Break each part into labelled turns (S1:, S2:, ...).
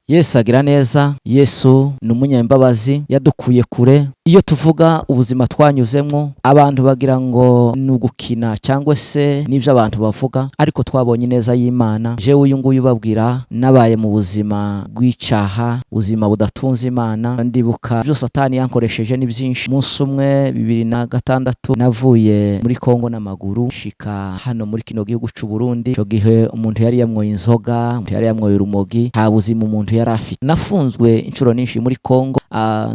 S1: Yesu agira neza. Yesu ni umunyambabazi, yadukuye kure. Iyo tuvuga ubuzima twanyuzemo, abantu bagira ngo ni ugukina cyangwa se n'ibyo abantu bavuga, ariko twabonye neza y'Imana. Jewe uyu nguyu ubabwira nabaye mu buzima bw'icyaha, ubuzima budatunze Imana. Ndibuka ibyo Satani yankoresheje ni byinshi. Umunsi umwe 2006 navuye muri Kongo n'amaguru shika hano muri kino gihugu cy'u Burundi. Cyo gihe umuntu yari yamwoye inzoga, umuntu yari yamwoye urumogi, nta buzima umuntu yari afite. Nafunzwe inshuro nyinshi muri Kongo,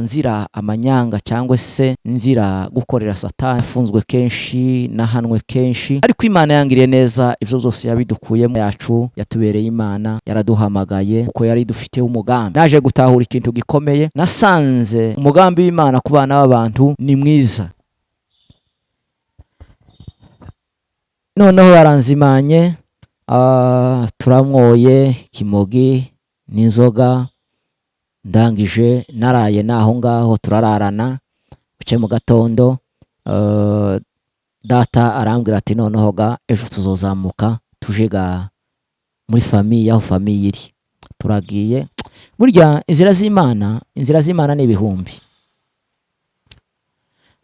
S1: nzira amanyanga cyangwa se nzira gukorera Satani. Nafunzwe kenshi, nahanwe kenshi, ariko Imana yangiriye neza. Ibyo byose yabidukuyemo yacu, yatubereye Imana, yaraduhamagaye kuko yari dufite umugambi. Naje gutahura ikintu gikomeye, nasanze umugambi w'Imana ku bana b'abantu ni mwiza. Noneho baranzimanye, turamwoye kimogi n'inzoga, ndangije naraye naho ngaho turararana. Buce mu gatondo data arambwira ati noneho ga ejo tuzozamuka tujega muri famiye, aho famiye iri. Turagiye. Burya inzira z'Imana ni ibihumbi.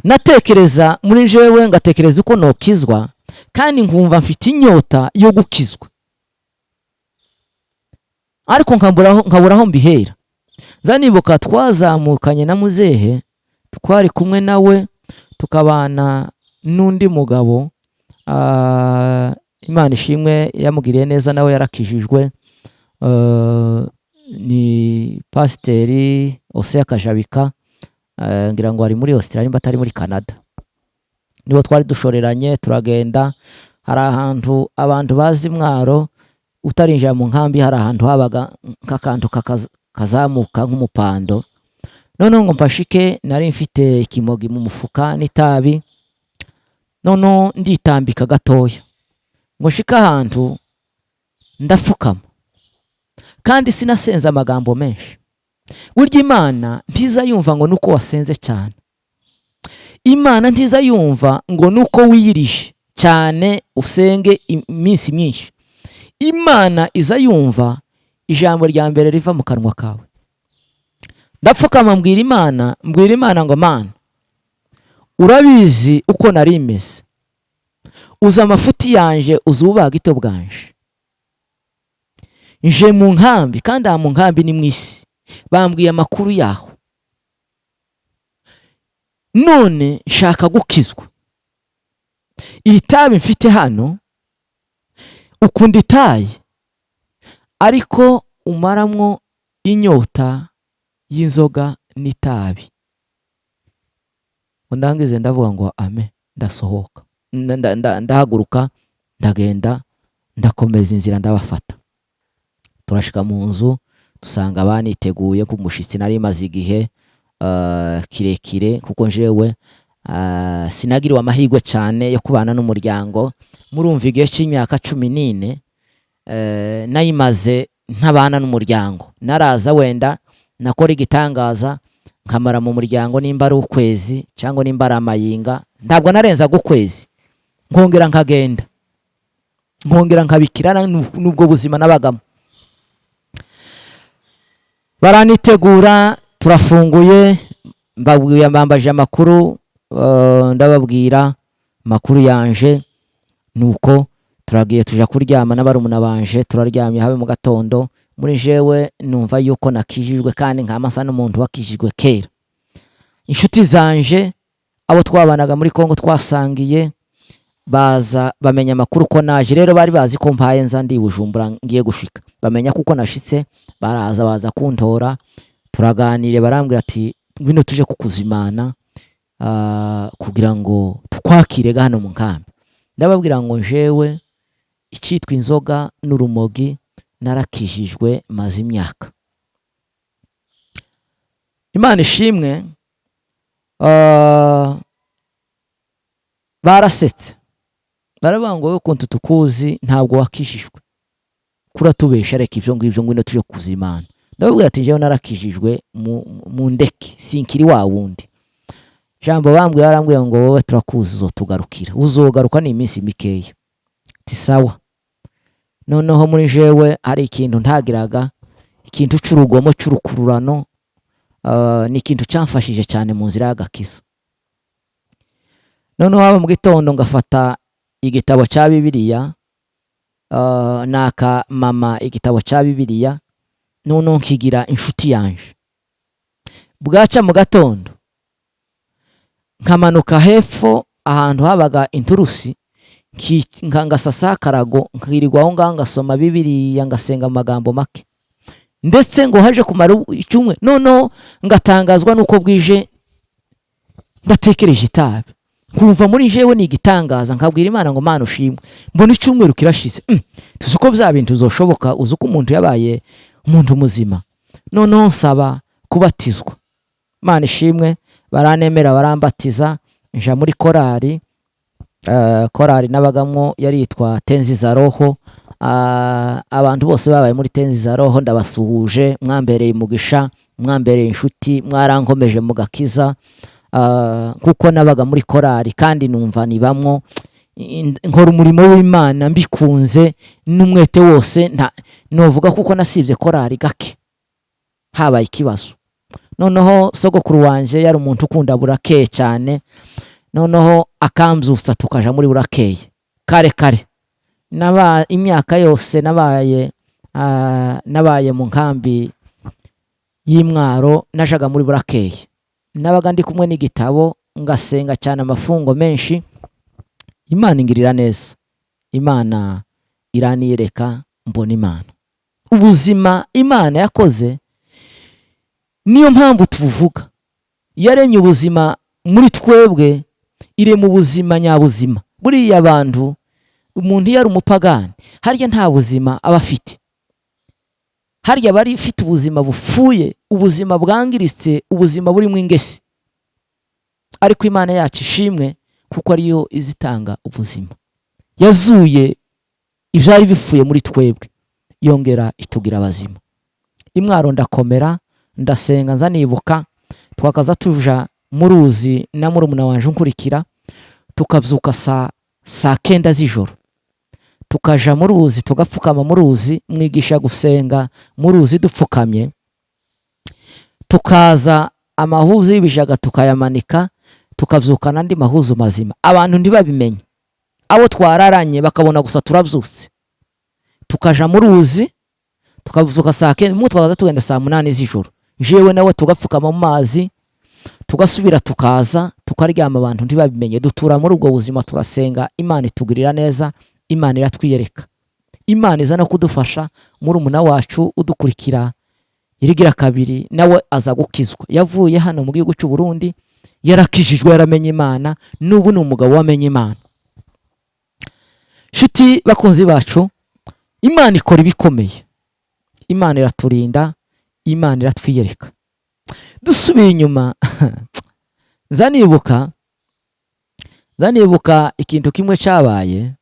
S1: Natekereza muri jewe, ngatekereza uko nokizwa, kandi nkumva mfite inyota yo gukizwa, ariko nkaburaho mbihera. Nzanibuka twazamukanye na muzehe, twari kumwe nawe, tukabana n'undi mugabo, Imana ishimwe yamugiriye neza, nawe yarakijijwe. Ni Pasiteri Osea Kajabika, ngira ngo ari muri Australia, mba atari muri Canada. Nibo twari dushoreranye, turagenda. Hari ahantu abantu bazi Mwaro, utarinjira mu nkambi, hari ahantu habaga nk'akantu kazamuka nk'umupando. Noneho ngo mpashike, nari mfite ikimogi mu mufuka n'itabi. Noneho nditambika gatoya ngo shika ahantu, ndapfukama, kandi sinasenze amagambo menshi. Burya Imana ntiza yumva ngo nuko wasenze cyane. Imana ntiza yumva ngo nuko wiyirije cyane usenge iminsi myinshi. Imana iza yumva ijambo rya mbere riva mu kanwa kawe. Ndapfukama mbwira Imana ngo Mana, urabizi uko nari meze, uza amafuti yanje, uzubaga ito bwanje. Nje mu nkambi, kandi aha mu nkambi ni mwisi, bambwiye amakuru yaho. None nshaka gukizwa. Iri tabi mfite hano, ukunda itayi, ariko umaramwo inyota y'inzoga n'itabi. Ndangize ndavuga ngo amen, ndasohoka. Ndahaguruka, ndagenda, ndakomeza inzira, ndabafata. Turashika mu nzu, dusanga baniteguye ku mushitsi. Nari maze igihe kirekire, kuko njewe sinagiriwe amahirwe cyane yo kubana n'umuryango. Murumva igihe cy'imyaka 14 nayimaze ntabana n'umuryango. Naraza wenda nakora igitangaza, nkamara mu muryango nimba ari ukwezi cyangwa nimba ari amayinga, ntabwo narenza gukwezi, nkongera nkagenda, nkongera nkabikirana n'ubwo buzima nabagamo. Baranitegura, turafunguye, mbambaje amakuru, ndababwira amakuru yanje. Nuko turagiye tuja kuryama n'abarumuna banje, turaryamye habe mu gatondo. Muri jewe numva yuko nakijijwe, kandi nkamasa n'umuntu wakijijwe kera. Inshuti zanje, abo twabanaga muri Kongo twasangiye, baza bamenya amakuru ko naje. Rero bari bazi ko mpaye nza ndi Bujumbura ngiye gushika. Bamenya kuko nashitse, baraza baza kuntora, turaganire, barambwira ati ngwino tuje kukuzimana, kugira ngo tukwakire hano mu nkambi. Ndababwira ngo jewe icyitwa inzoga n'urumogi narakijijwe maze imyaka. Imana ishimwe. Barasetse, baravuga ngo wowe kuntu tukuzi ntabwo wakijijwe, kuratubesha, reka ibyo ngibyo, ngwino tuje kuzimana. Ndababwira ati jewe narakijijwe, mu ndeke, sinkiri wa wundi. Jambo bambwiye, barambwiye ngo wowe turakuzi, uzotugarukira, uzogaruka ni iminsi mikeya. Ati sawa. Noneho muri jewe hari ikintu ntagiraga, ikintu c'urugomo c'urukururano ni ikintu camfashije cyane mu nzira y'agakiza. Noneho haba mu gitondo ngafata igitabo cya Bibiliya, naka mama igitabo cya Bibiliya, noneho nkigira inshuti yanje. Bwaca mu gatondo nkamanuka hepfo ahantu habaga inturusi, ngasasa akarago nkirirwa aho ngaho ngasoma Bibiliya, ngasenga amagambo make, ndetse ngo haje kumara icumwe noneho ngatangazwa nuko bwije ndatekereje itabi, kumva muri jewe ni igitangaza, nkabwira Imana ngo Mana ushimwe, mbona icumweru kirashize. Tuzuko bya bintu uzoshoboka, uzuko umuntu yabaye umuntu muzima. Noneho nsaba kubatizwa, Mana ishimwe, baranemera barambatiza, nja muri korari. Korari nabagamwo yari yitwa Tenzi za Roho. Abantu bose babaye muri Tenzi za Roho ndabasuhuje, mwambereye umugisha, mwambereye inshuti, mwarankomeje mu gakiza. Kuko nabaga muri korari kandi numva nibamwo nkora umurimo w'Imana mbikunze n'umwete wose, novuga kuko nasibye korari gake habaye ikibazo. Noneho sogokuru wanje yari umuntu ukunda burakeye cyane, noneho akamzusa tukaja muri burakeye kare kare. Imyaka yose nabaye mu nkambi y'Imwaro, najaga muri burakeye, nabaga ndi kumwe n'igitabo ngasenga cyane amafungo menshi. Imana ingirira neza, Imana iraniyereka, mbona Imana. Ubuzima Imana yakoze niyo mpamvu tubuvuga. Yaremye ubuzima muri twebwe, irema ubuzima nyabuzima. Buriya abantu, umuntu yari umupagani harya nta buzima aba afite, harya bari ifite ubuzima bufuye, ubuzima bwangiritse, ubuzima buri mu ingesi. Ariko Imana yacu ishimwe kuko ariyo izitanga ubuzima, yazuye ibyari bifuye muri twebwe, yongera itugira abazima. Imwaro ndakomera, ndasenga, nza nibuka twakaza tuja mu ruzi na murumuna wanje nkurikira, tukabyuka saa 9 z'ijoro, tukaja mu ruzi, tugapfukama mu ruzi, mwigisha gusenga mu ruzi dupfukamye, tukaza amahuzu y'ibijaga tukayamanika, tukabyuka n'andi mahuzu mazima. Abantu ntibabimenye, abo twararanye bakabona gusa turabyutse, tukaja mu ruzi tukabyuka saa 9, mu twakaza tugenda saa 8 z'ijoro, jewe nawe tugapfukama mu mazi, tugasubira tukaza tukaryama. Abantu ntibabimenye, dutura muri ubwo buzima, turasenga, Imana itugirira neza, Imana iratwiyereka, Imana iza no kudufasha. Murumuna wacu udukurikira irigira kabiri nawe aza gukizwa, yavuye hano mu gihugu cy'u Burundi, yarakijijwe, yaramenye Imana, n'ubu ni umugabo wamenye Imana. Shuti bakunzi bacu, Imana ikora ibikomeye, Imana iraturinda, Imana iratwiyereka. Dusubiye inyuma zanibuka ikintu kimwe cyabaye.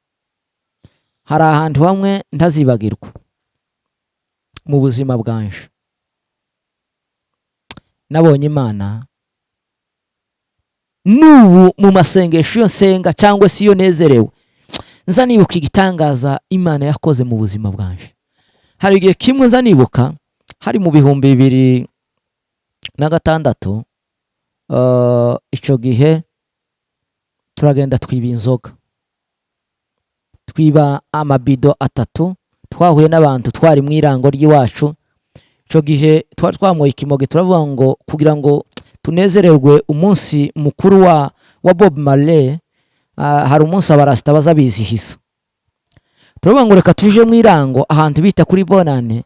S1: Hari ahantu hamwe ntazibagirwa mu buzima bwanje, nabonye Imana n'ubu mu masengesho yo nsenga cyangwa se iyo nezerewe, nza nibuka igitangaza Imana yakoze mu buzima bwanje. Hari igihe kimwe nza nibuka, hari mu 2006, icyo gihe turagenda twiba inzoga, twiba amabido 3, twahuye n'abantu twari mu irango ry'iwacu. Icyo gihe twari twamoye ikimoge, turavuga ngo kugira ngo tunezererwe umunsi mukuru wa Bob Marley, hari umunsi abarasta baza bizihiza, turavuga ngo reka tuje mu irango ahantu bita kuri Bonane,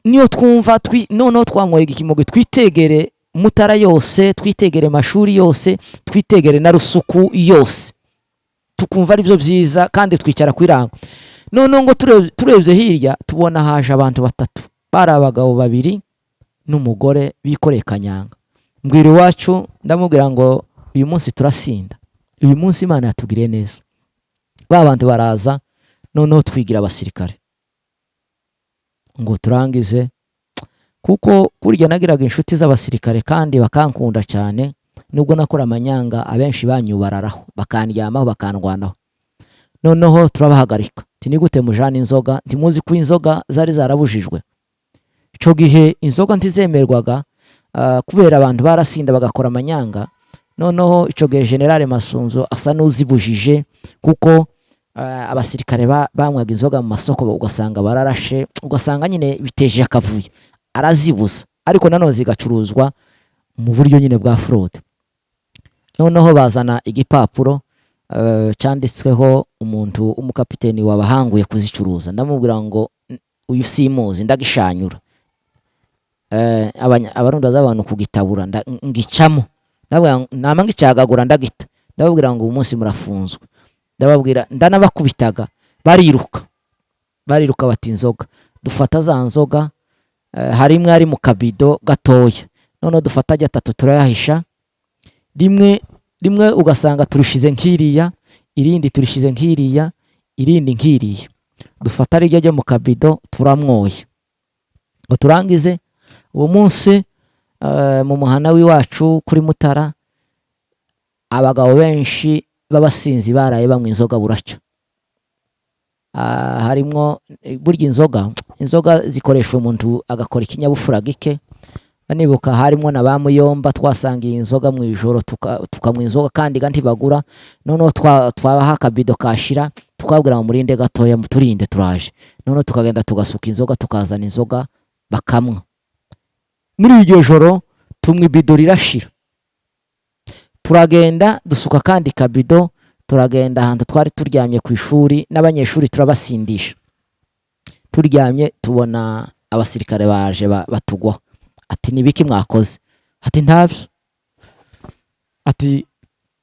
S1: niyo twumva noneho twamoye ikimoge, twitegere Mutara yose, twitegere mashuri yose, twitegere na Rusuku yose, tukumva ari byo byiza, kandi twicara ku irango. Noneho ngo turebye hirya tubona haje abantu 3, bari abagabo 2 n'umugore bikoreye kanyanga. Mbwira iwacu ndamubwira ngo uyu munsi turasinda, uyu munsi Imana yatugiriye neza. Ba bantu baraza, noneho twigira abasirikare ngo turangize, kuko kurya nagiraga inshuti z'abasirikare kandi bakankunda cyane, nubwo nakora amanyanga abenshi banyubararaho, bakandyamaho, bakandwanaho. Noneho turabahagarika, nti ni gute mujana inzoga, ntimuzi ko inzoga zari zarabujijwe. ico gihe inzoga ntizemerwaga kubera abantu barasinda bagakora amanyanga. Noneho ico gihe General Masunzu asa n'uzibujije kuko abasirikare banywaga inzoga mu masoko ugasanga bararashe, ugasanga nyine biteje akavuyo, arazibuza ariko nanone zigacuruzwa mu buryo nyine bwa fraude. Noneho bazana igipapuro cyanditsweho umuntu umukapiteni wabahanguye kuzicuruza, ndamubwira ngo uyu simuzi ndagishanyura. Abarundi z'abantu kugitabura ngicamo, nama ngicagagura ndagita, ndababwira ngo umunsi murafunzwe, ndababwira ndanabakubitaga bariruka bati inzoga. Dufata za nzoga harimwe ari mu kabido gatoya, none dufata gatatu turayahisha, rimwe ugasanga turishize nkiriya, irindi turishize nkiriya, irindi nkiriya. Dufata rijya ryo mu kabido turamwoye ngo turangize. Uwo munsi mu muhana w'iwacu kuri Mutara abagabo benshi b'abasinzi baraye bamwe inzoga buraca. Harimwo burya inzoga zikoreshwa umuntu agakora ikinyabufura gike. Nibuka harimo na ba Muyomba twasangiye inzoga mu ijoro tukamwa inzoga kandi ntibagura. Noneho twabaha akabido kashira tukabwira mu murinde gatoya muturinde turaje. Noneho tukagenda tugasuka inzoga tukazana inzoga bakamwa. Muri iryo joro tumwe ibido rirashira, turagenda dusuka kandi kabido, turagenda ahantu twari turyamye ku ishuri n'abanyeshuri turabasindisha. Turyamye tubona abasirikare baje batugwa, ati nibiki mwakoze? Ati ntabyo. Ati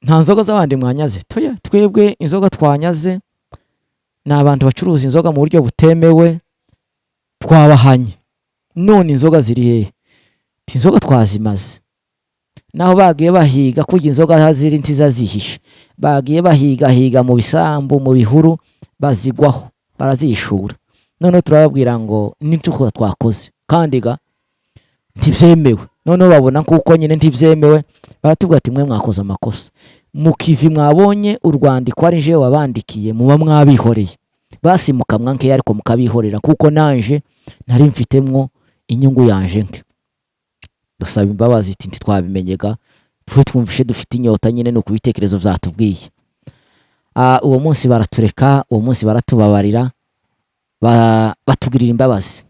S1: nta nzoga z'abandi mwanyaze. Toya twebwe inzoga twanyaze ni abantu bacuruza inzoga mu buryo butemewe, twabahanye. None inzoga ziri hehe? Inzoga twazimaze. Naho bagiye bahiga kurya inzoga ziri ntizazihisha, bagiye bahiga mu bisambu mu bihuru bazigwaho barazishura. None turababwira ngo n'intuko twakoze kandi ntibyemewe. None babona kuko nyine ntibyemewe, baratubwira ati mwe mwakoze amakosa, mukivi mwabonye urwandiko ari je wabandikiye muba mwabihoreye, basi mukamwanke ariko mukabihorera kuko nanje nari mfitemwo inyungu yanje nke. Dusaba imbabazi iti ntitwabimenyega, twe twumvishe dufite inyota nyine no kubitekerezo byatubwiye. Uwo munsi baratureka, uwo munsi baratubabarira, batugirira imbabazi.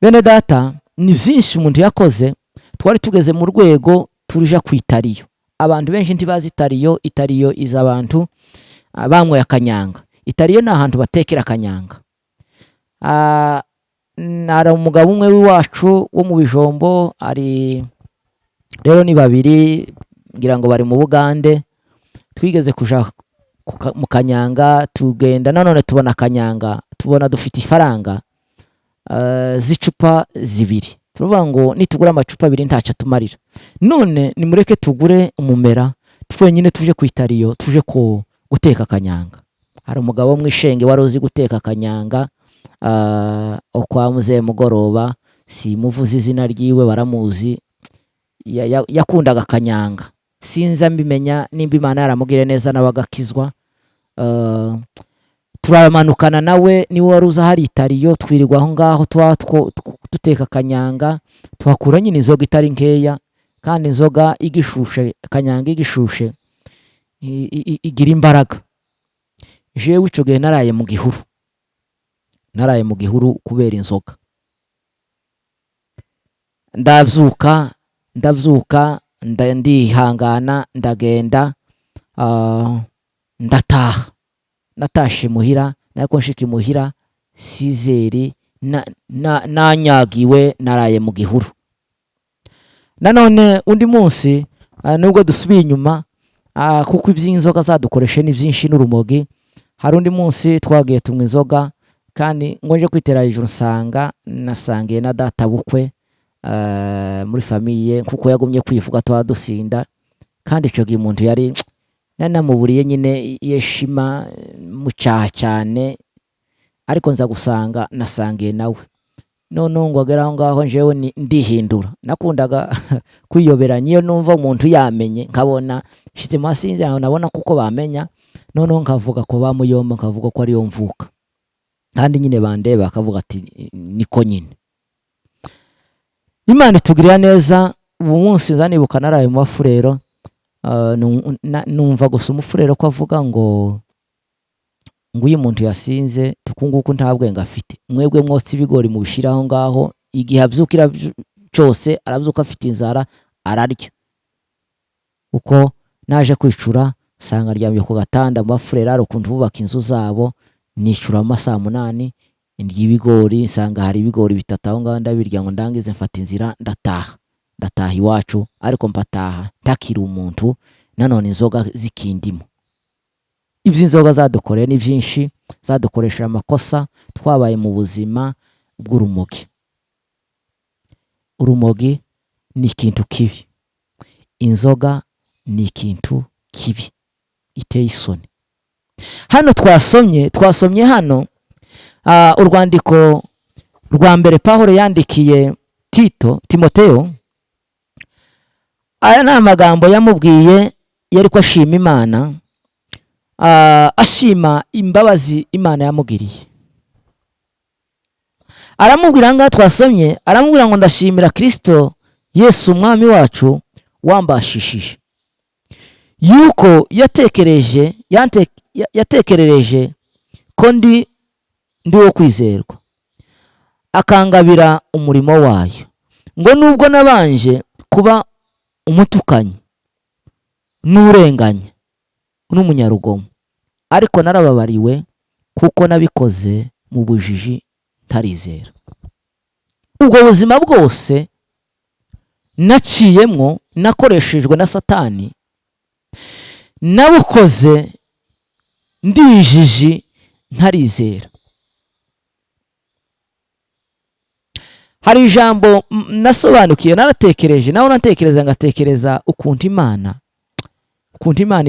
S1: Bene data, ni byinshi umuntu yakoze. Twari tugeze mu rwego turija ku Itariyo. Abantu benshi ntibazi Itariyo. Itariyo iza abantu bamwe akanyanga. Itariyo ni ahantu batekera akanyanga. Nara umugabo umwe w'iwacu wo mu Bijombo, ari rero ni babiri ngira ngo bari mu Bugande. Twigeze kuja mu kanyanga, tugenda nanone tubona akanyanga, tubona dufite ifaranga zicupa zibiri. Turuvuga ngo nitugura amacupa abiri ntaca tumarira, none nimureke tugure umumera twenyine tuje ku Itariyo tuje ko guteka akanyanga. Hari umugabo mwishenge wari uzi guteka akanyanga okwa Muze Mugoroba, si muvuze izina ryiwe baramuzi, yakundaga akanyanga. Sinza mbimenya nimba Imana yaramugire neza nabagakizwa. Turamanukana nawe niwe waruza hari Itariyo, twirirwa aho ngaho duteka akanyanga, twakura nyine inzoga itari nkeya kandi inzoga igishushe, akanyanga igishushe igira imbaraga. Jewe ico gihe naraye mu gihuru kubera inzoga. Ndavyuka ndihangana ndagenda, ndataha. Natashe muhira, nako nshiki muhira sizeri nanyagiwe, naraye mu gihuru. Nanone undi munsi nubwo dusubiye inyuma kuko iby'inzoga zadukoreshe ni byinshi n'urumogi, hari undi munsi twagiye tumwe inzoga kandi ngonje kwitera hejuru nsanga nasangiye na data bukwe muri famiye kuko yagumye kwivuga twadusinda, kandi ico gihe umuntu yari nanamuburiye nyine yeshima mucaha cyane, ariko nza gusanga nasangiye nawe. None ngo ageraho ngaho njewe ndihindura, nakundaga kwiyobera niyo numva umuntu yamenye nkabona shize masinze aho nabona kuko bamenya. None nkavuga ko bamuyomba, nkavuga ko ari yo mvuka, kandi nyine bandeba bakavuga ati niko nyine. Imana itugirira neza. Ubu munsi nzanibuka naraye mu bafurero, numva gusa umufurero ko avuga ngo uyu muntu yasinze tukunguko nta bwenge afite. Mwebwe mwotsa ibigori mu bishiraho ngaho, igihe abyukira cyose arabyuka afite inzara ararya. Uko naje kwicura sanga ryamye ku gatanda mu bafurero, ari ukuntu bubaka inzu zabo, nicura amasaha 8 indya ibigori, nsanga hari ibigori bitatu aho ngaho ndabirya ngo ndangize mfata inzira ndataha iwacu. Ariko mpataha ntakiri umuntu, nanone inzoga zikindimo. Ibyo inzoga zadukoreye ni byinshi, zadukoresha amakosa, twabaye mu buzima bw'urumogi. Urumogi ni ikintu kibi, inzoga ni ikintu kibi, iteye isoni. Hano twasomye hano urwandiko rwa mbere Pawulo yandikiye Timoteyo. Aya ni amagambo yamubwiye, yari ko ashima Imana, ashima imbabazi Imana yamugiriye. Aramubwira ngaho twasomye, aramubwira ngo ndashimira Kristo Yesu umwami wacu wambashishije yuko yatekerereje ko ndi wo kwizerwa, akangabira umurimo wayo, ngo nubwo nabanje kuba umutukanyi n'urenganya n'umunyarugomo, ariko narababariwe kuko nabikoze mu bujiji ntarizera. Ubwo buzima bwose naciyemwo, nakoreshejwe na Satani, nabukoze ndijiji ntarizera. Hari ijambo nasobanukiye, naratekereje, naho ngatekereza ukuntu Imana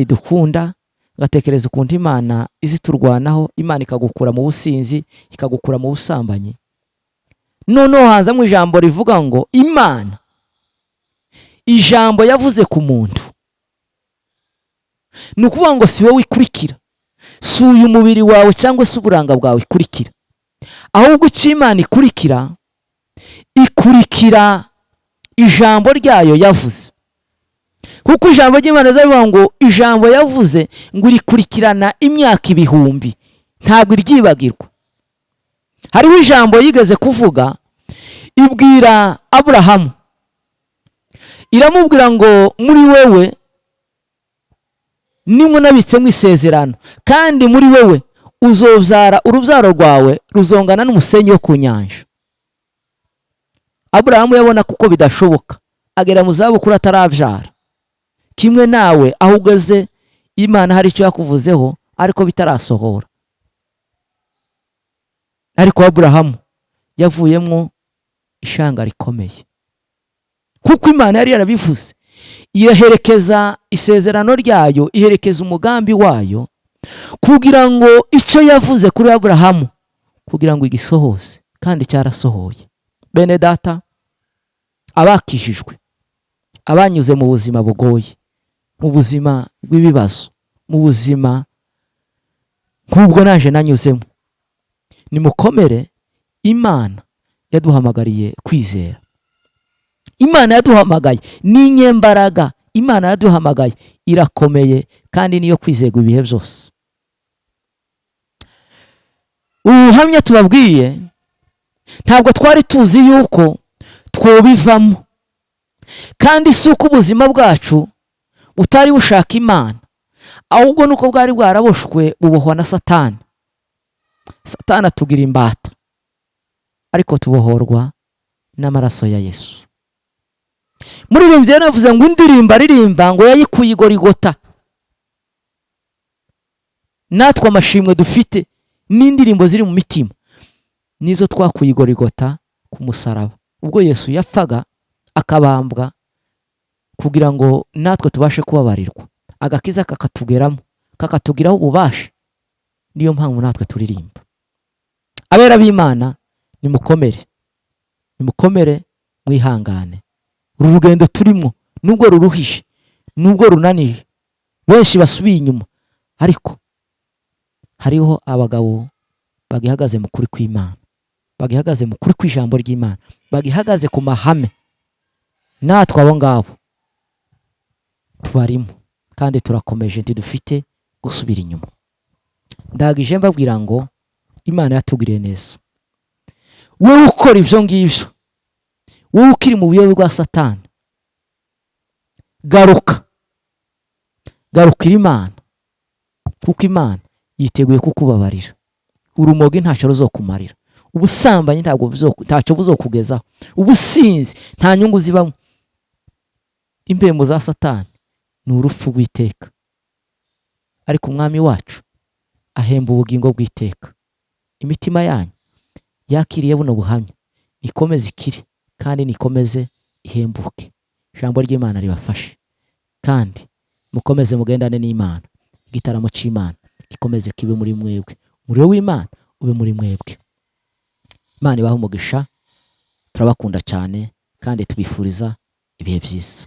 S1: idukunda, ngatekereza ukuntu Imana iziturwanaho, Imana ikagukura mu businzi, ikagukura mu busambanyi. Noneho hanza mu ijambo rivuga ngo Imana, ijambo yavuze ku muntu, ni ukuvuga ngo si wowe ikurikira, si uyu mubiri wawe cyangwa se uburanga bwawe ikurikira, ahubwo icyo Imana ikurikira ijambo ryayo yavuze. Kuko ijambo ry'Imana rivuga ngo ijambo yavuze ngo rikurikirana imyaka 1000, ntabwo iryibagirwa. Hariho ijambo yigeze kuvuga, ibwira Aburahamu, iramubwira ngo muri wewe nimwe nabitsemo isezerano, kandi muri wewe uzobyara urubyaro rwawe ruzongana n'umusenyi wo ku nyanja. Aburahamu yabona kuko bidashoboka, agera mu zabukuru atarabyara. Kimwe nawe aho ugeze, Imana hari icyo yakuvuzeho ariko bitarasohora. Ariko Aburahamu yavuyemo ishanga rikomeye, kuko Imana yari yarabivuze, iherekeza isezerano ryayo, iherekeza umugambi wayo, kugira ngo icyo yavuze kuri Aburahamu kugira ngo igisohoze, kandi cyarasohoye. Bene data, abakijijwe, abanyuze mu buzima bugoye, mu buzima bw'ibibazo, mu buzima nk'ubwo naje nanyuzemo, nimukomere. Imana yaduhamagariye kwizera. Imana yaduhamagaye ni inyembaraga. Imana yaduhamagaye irakomeye, kandi niyo kwizerwa ibihe byose. Ubuhamya tubabwiye ntabwo twari tuzi yuko twobivamo, kandi si uko ubuzima bwacu utari bushaka Imana, ahubwo nuko bwari bwaraboshwe bubohwa na Satani. Satani atugira imbata, ariko tubohorwa n'amaraso ya Yesu. Muri Bibiliya yaravuze ngo indirimbo aririmba ngo yayikuye Igorigota. Natwe amashimwe dufite n'indirimbo ziri mu mitima nizo twakuye Igorigota ku musaraba, ubwo Yesu yapfaga akabambwa, kugira ngo natwe tubashe kubabarirwa, agakiza kakatugeramo, kakatugiraho ububasha. Niyo mpamvu natwe turirimba. Abera b'Imana, nimukomere mwihangane. Uru rugendo turimo nubwo ruruhije, nubwo runanije, benshi basubiye inyuma, ariko hariho abagabo bagihagaze mu kuri kw'Imana, bagihagaze mu kuri kw'ijambo ry'Imana, bagihagaze ku mahame natwe abo ngabo tubarimo kandi turakomeje ntidufite gusubira inyuma. Ndagije mbabwira ngo Imana yatugiriye neza. Wowe ukora ibyo ngibyo, wowe ukiri mu buyobe bwa Satani, garukira Imana, kuko Imana yiteguye kukubabarira. Urumogi ntacyo ruzokumarira, ubusambanyi ntacyo buzokugezaho, ubusinzi nta nyungu zibamo. Impembo za Satani ni urupfu rw'iteka, ariko umwami wacu ahemba ubugingo bw'iteka. Imitima yanyu yakiriye buno buhamya nikomeze ikiri kandi nikomeze ihembuke. Ijambo ry'Imana ribafashe kandi mukomeze mugendane n'Imana. Igitaramo cy'Imana gikomeze kibe muri mwebwe, umuriro w'Imana ube muri mwebwe. Imana ibahe umugisha, turabakunda cyane kandi tubifuriza ibihe byiza.